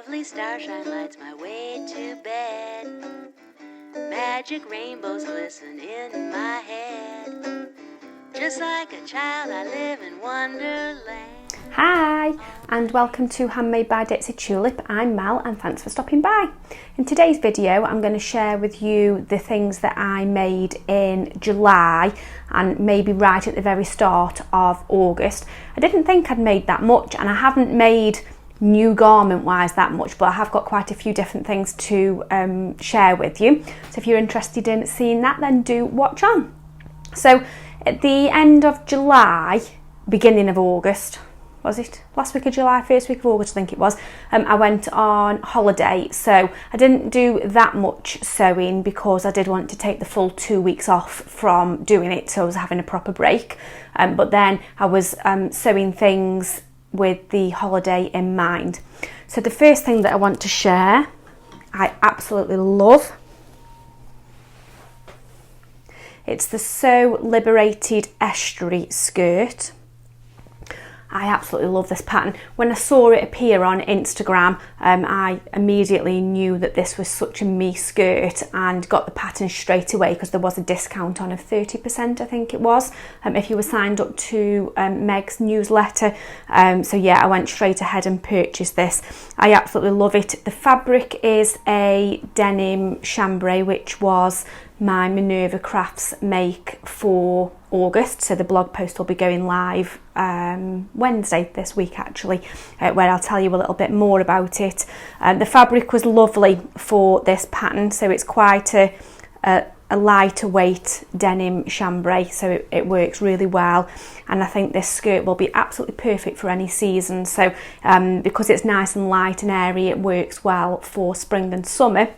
Lovely starshine lights my way to bed. Magic rainbows glisten in my head. Just like a child I live in Wonderland. Hi and welcome to Handmade by Dixie Tulip. I'm Mel and thanks for stopping by. In today's video I'm going to share with you the things that I made in July and maybe right at the very start of August. I didn't think I'd made that much, and I haven't made new garment wise that much, but I have got quite a few different things to share with you. So if you're interested in seeing that, then do watch on. So at the end of July, beginning of August, was it last week of July, first week of August I think it was, I went on holiday, so I didn't do that much sewing because I did want to take the full 2 weeks off from doing it, so I was having a proper break, but then I was sewing things with the holiday in mind. So the first thing that I want to share, I absolutely love. It's the So Liberated Estuary skirt. I absolutely love this pattern. When I saw it appear on Instagram, I immediately knew that this was such a me skirt and got the pattern straight away because there was a discount on of 30%, I think it was, if you were signed up to Meg's newsletter. So yeah, I went straight ahead and purchased this. I absolutely love it. The fabric is a denim chambray, which was my Minerva Crafts make for August, so the blog post will be going live Wednesday this week actually, where I'll tell you a little bit more about it. The fabric was lovely for this pattern, so it's quite a lighter weight denim chambray, so it works really well, and I think this skirt will be absolutely perfect for any season. So because it's nice and light and airy, it works well for spring and summer.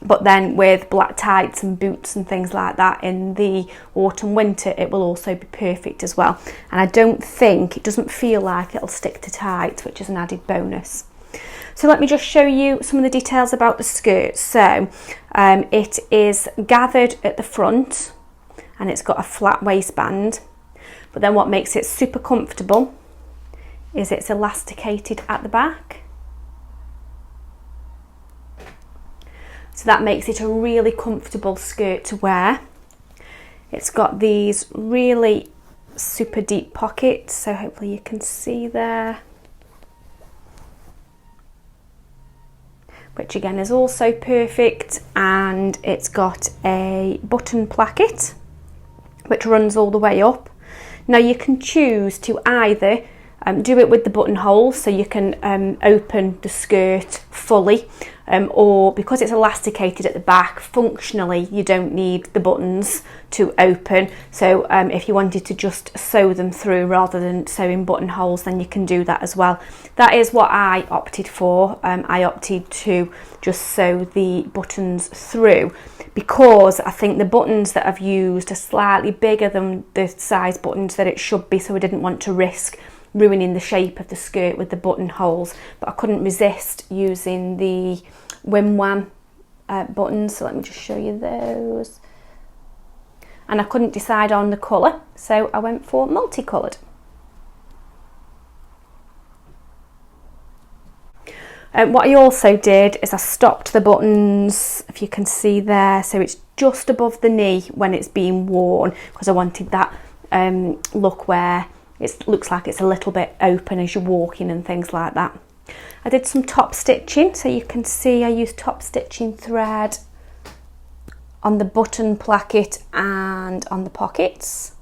But then with black tights and boots and things like that in the autumn winter, it will also be perfect as well. And I don't think, it doesn't feel like it'll stick to tights, which is an added bonus. So let me just show you some of the details about the skirt. So it is gathered at the front and it's got a flat waistband. But then what makes it super comfortable is it's elasticated at the back. So that makes it a really comfortable skirt to wear. It's got these really super deep pockets, so hopefully you can see there. Which again is also perfect, and it's got a button placket which runs all the way up. Now you can choose to either do it with the buttonhole, so you can open the skirt fully, or because it's elasticated at the back, functionally you don't need the buttons to open. So if you wanted to just sew them through rather than sewing buttonholes, then you can do that as well. That is what I opted for. I opted to just sew the buttons through because I think the buttons that I've used are slightly bigger than the size buttons that it should be, so I didn't want to risk ruining the shape of the skirt with the buttonholes, but I couldn't resist using the Wim Wham buttons, so let me just show you those. And I couldn't decide on the colour, so I went for multicoloured. What I also did is I stopped the buttons, if you can see there, so it's just above the knee when it's being worn, because I wanted that look where it looks like it's a little bit open as you're walking and things like that. I did some top stitching, so you can see I used top stitching thread on the button placket and on the pockets.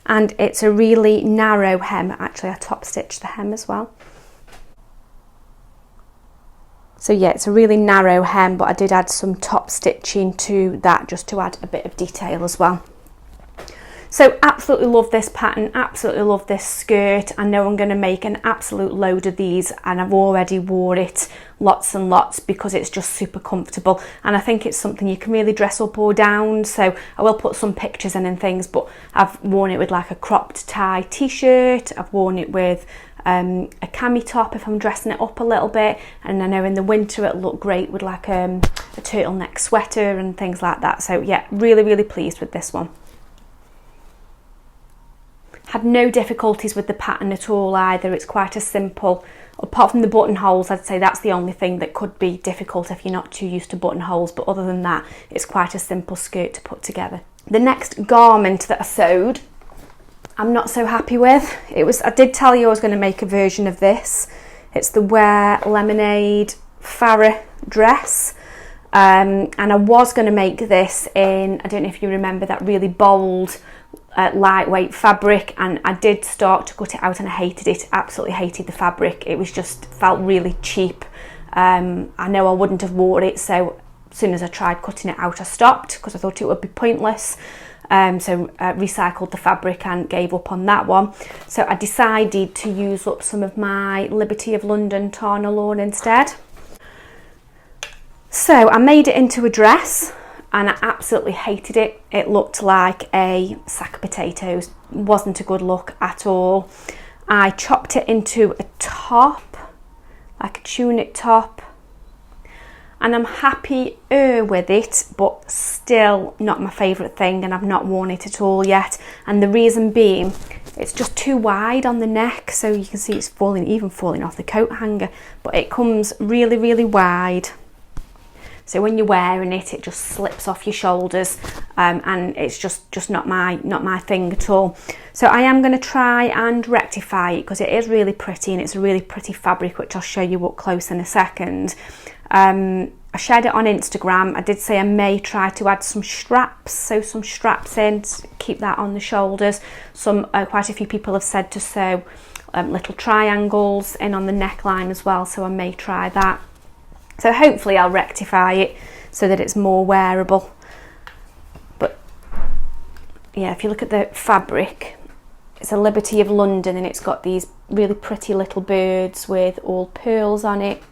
And it's a really narrow hem, actually I top stitched the hem as well. So yeah, it's a really narrow hem, but I did add some top stitching to that just to add a bit of detail as well. So absolutely love this pattern, absolutely love this skirt. I know I'm going to make an absolute load of these, and I've already wore it lots and lots because it's just super comfortable, and I think it's something you can really dress up or down. So I will put some pictures in and things, but I've worn it with like a cropped tie t-shirt, I've worn it with a cami top if I'm dressing it up a little bit, and I know in the winter it'll look great with like a turtleneck sweater and things like that. So yeah, really pleased with this one. Had no difficulties with the pattern at all either. It's quite a simple Apart from the buttonholes, I'd say that's the only thing that could be difficult if you're not too used to buttonholes, but other than that, it's quite a simple skirt to put together. The next garment that I sewed, I'm not so happy with. I did tell you I was going to make a version of this. It's the Wear Lemonade Fara dress. And I was going to make this in, I don't know if you remember, that really bold, lightweight fabric, and I did start to cut it out and I hated it, absolutely hated the fabric. It was just, felt really cheap. I know I wouldn't have worn it, so as soon as I tried cutting it out I stopped because I thought it would be pointless. So I recycled the fabric and gave up on that one. So I decided to use up some of my Liberty of London Tarn-Lawn instead. So I made it into a dress and I absolutely hated it. It looked like a sack of potatoes. It wasn't a good look at all. I chopped it into a top, like a tunic top, and I'm happy with it, but still not my favourite thing, and I've not worn it at all yet. And the reason being, it's just too wide on the neck, so you can see it's even falling off the coat hanger, but it comes really, really wide. So when you're wearing it, it just slips off your shoulders, and it's just not my thing at all. So I am going to try and rectify it because it is really pretty and it's a really pretty fabric, which I'll show you up close in a second. I shared it on Instagram. I did say I may try to add some straps, sew some straps in to keep that on the shoulders. Quite a few people have said to sew little triangles in on the neckline as well, so I may try that. So hopefully I'll rectify it so that it's more wearable. But yeah, if you look at the fabric, it's a Liberty of London and it's got these really pretty little birds with all pearls on it.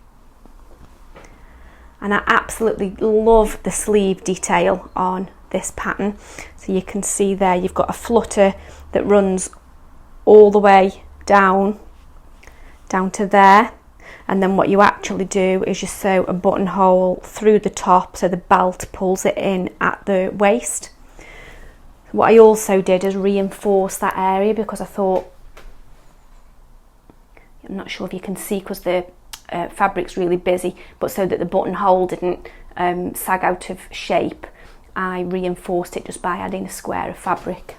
And I absolutely love the sleeve detail on this pattern. So you can see there you've got a flutter that runs all the way down to there. And then what you actually do is you sew a buttonhole through the top so the belt pulls it in at the waist. What I also did is reinforce that area because I thought, I'm not sure if you can see because the fabric's really busy, but so that the buttonhole didn't sag out of shape, I reinforced it just by adding a square of fabric.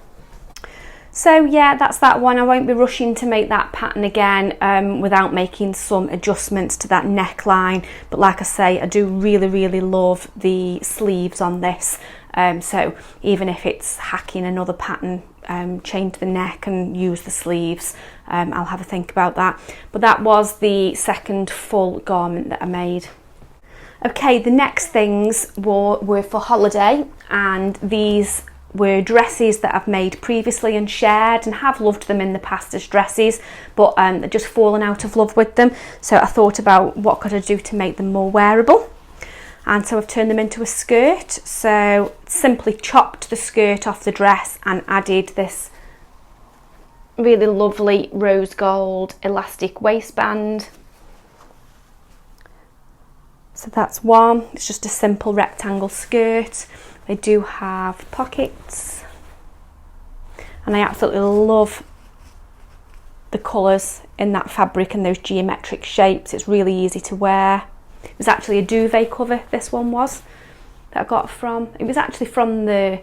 So yeah, that's that one. I won't be rushing to make that pattern again without making some adjustments to that neckline. But like I say, I do really, really love the sleeves on this. So even if it's hacking another pattern, change the neck and use the sleeves, I'll have a think about that. But that was the second full garment that I made. Okay, the next things were for holiday, and these were dresses that I've made previously and shared and have loved them in the past as dresses, but I've just fallen out of love with them. So I thought about what could I do to make them more wearable. And so I've turned them into a skirt. So simply chopped the skirt off the dress and added this really lovely rose gold elastic waistband. So that's one. It's just a simple rectangle skirt. They do have pockets, and I absolutely love the colours in that fabric and those geometric shapes. It's really easy to wear. It was actually a duvet cover, this one was, that I got from, it was actually from the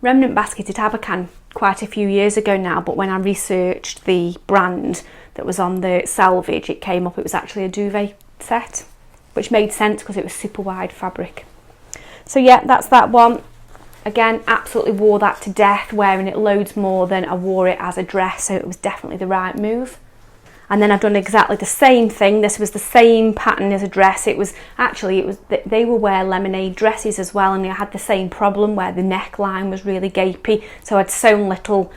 Remnant Basket at Abercan quite a few years ago now, but when I researched the brand that was on the selvage, it came up, it was actually a duvet set, which made sense because it was super wide fabric. So yeah, that's that one. Again, absolutely wore that to death, wearing it loads more than I wore it as a dress, so it was definitely the right move. And then I've done exactly the same thing. This was the same pattern as a dress. They were Wear Lemonade dresses as well, and I had the same problem where the neckline was really gapy. So I'd sewn little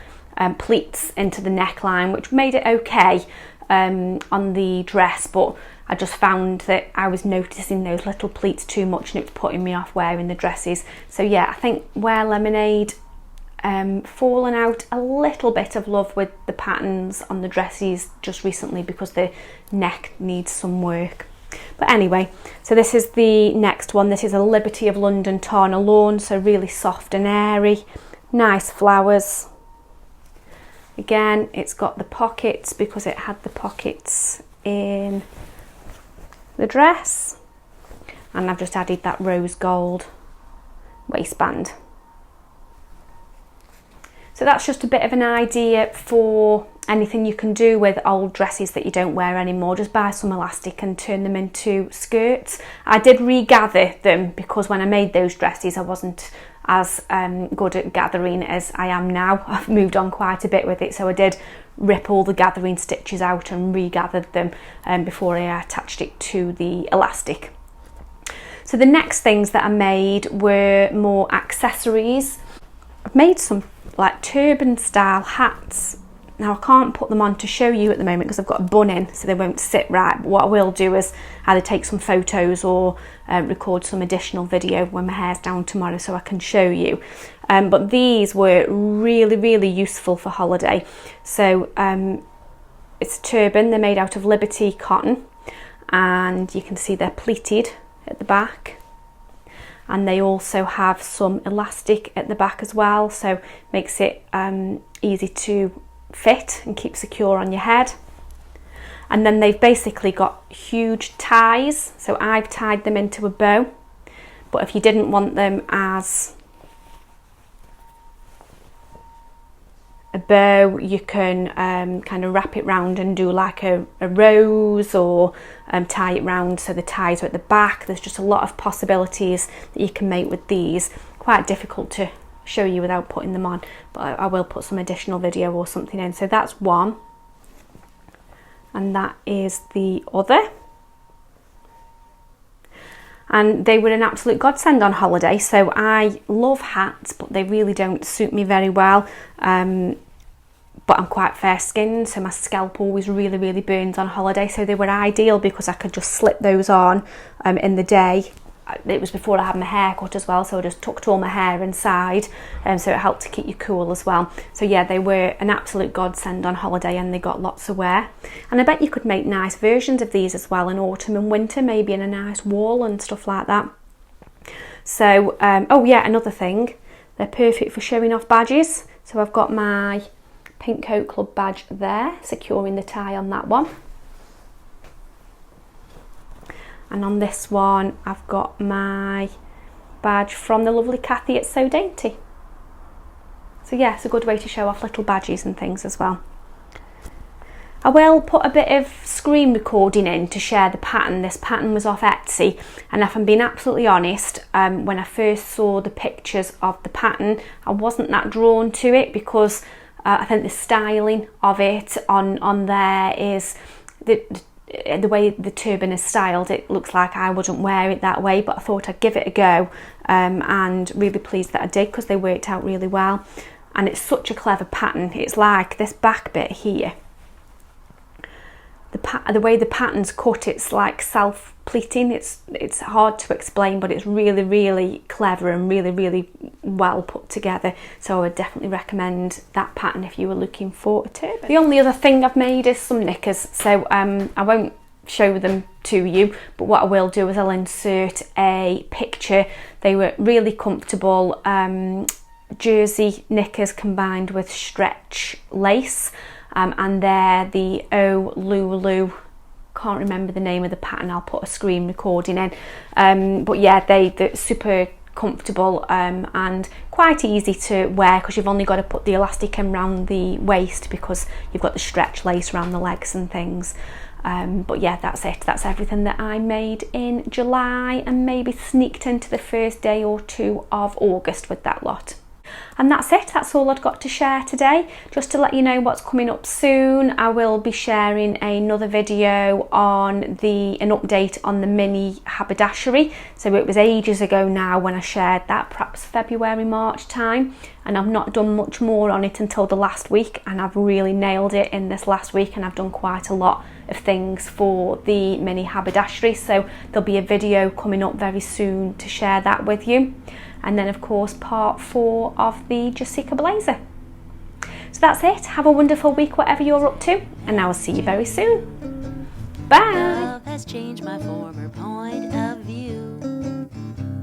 pleats into the neckline, which made it okay on the dress, but I just found that I was noticing those little pleats too much and it was putting me off wearing the dresses. So yeah, I think Wear Lemonade, fallen out a little bit of love with the patterns on the dresses just recently because the neck needs some work. But anyway, so this is the next one. This is a Liberty of London Tarn-Lawn, so really soft and airy, nice flowers. Again, it's got the pockets because it had the pockets in the dress, and I've just added that rose gold waistband. So that's just a bit of an idea for anything you can do with old dresses that you don't wear anymore. Just buy some elastic and turn them into skirts. I did regather them because when I made those dresses I wasn't as good at gathering as I am now. I've moved on quite a bit with it, so I did rip all the gathering stitches out and regathered them before I attached it to the elastic. So the next things that I made were more accessories. I've made some like turban style hats. Now I can't put them on to show you at the moment because I've got a bun in, so they won't sit right. But what I will do is either take some photos or record some additional video when my hair's down tomorrow so I can show you. But these were really useful for holiday. So it's a turban. They're made out of Liberty cotton, and you can see they're pleated at the back. And they also have some elastic at the back as well, so makes it easy to fit and keep secure on your head. And then they've basically got huge ties, so I've tied them into a bow, but if you didn't want them as a bow, you can kind of wrap it round and do like a rose, or tie it round so the ties are at the back. There's just a lot of possibilities that you can make with these. Quite difficult to show you without putting them on, but I will put some additional video or something in. So that's one, and that is the other. And they were an absolute godsend on holiday. So I love hats, but they really don't suit me very well. But I'm quite fair skinned, so my scalp always really burns on holiday. So they were ideal because I could just slip those on in the day. It was before I had my hair cut as well, so I just tucked all my hair inside, so it helped to keep you cool as well. So yeah, they were an absolute godsend on holiday, and they got lots of wear. And I bet you could make nice versions of these as well in autumn and winter, maybe in a nice wall and stuff like that. So oh yeah, another thing, they're perfect for showing off badges. So I've got my Pink Coat Club badge there, securing the tie on that one. And on this one, I've got my badge from the lovely Kathy at So Dainty. So yeah, it's a good way to show off little badges and things as well. I will put a bit of screen recording in to share the pattern. This pattern was off Etsy, and if I'm being absolutely honest, when I first saw the pictures of the pattern, I wasn't that drawn to it because I think the styling of it on there is the way the turban is styled. It looks like I wouldn't wear it that way, but I thought I'd give it a go, and really pleased that I did because they worked out really well. And it's such a clever pattern. It's like this back bit here, the way the pattern's cut, it's like self-pleating. It's hard to explain, but it's really clever and really well put together. So I would definitely recommend that pattern if you were looking for a turban. The only other thing I've made is some knickers, so I won't show them to you, but what I will do is I'll insert a picture. They were really comfortable jersey knickers combined with stretch lace. And they're the Oh Lulu, can't remember the name of the pattern, I'll put a screen recording in. But yeah, they're super comfortable and quite easy to wear because you've only got to put the elastic in around the waist because you've got the stretch lace around the legs and things. But yeah, that's it. That's everything that I made in July and maybe sneaked into the first day or two of August with that lot. And that's it, that's all I've got to share today. Just to let you know what's coming up soon, I will be sharing another video on an update on the mini haberdashery. So it was ages ago now when I shared that, perhaps February, March time, and I've not done much more on it until the last week, and I've really nailed it in this last week, and I've done quite a lot of things for the mini haberdashery. So there'll be a video coming up very soon to share that with you. And then of course part 4 of the Jessica blazer. So that's it. Have a wonderful week whatever you're up to, and I will see you very soon. Bye. Love has changed my former point of view.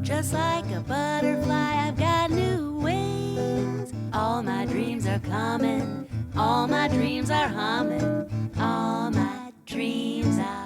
Just like a butterfly, I've got new wings. All my dreams are coming, all my dreams are humming, all my dreams dreams I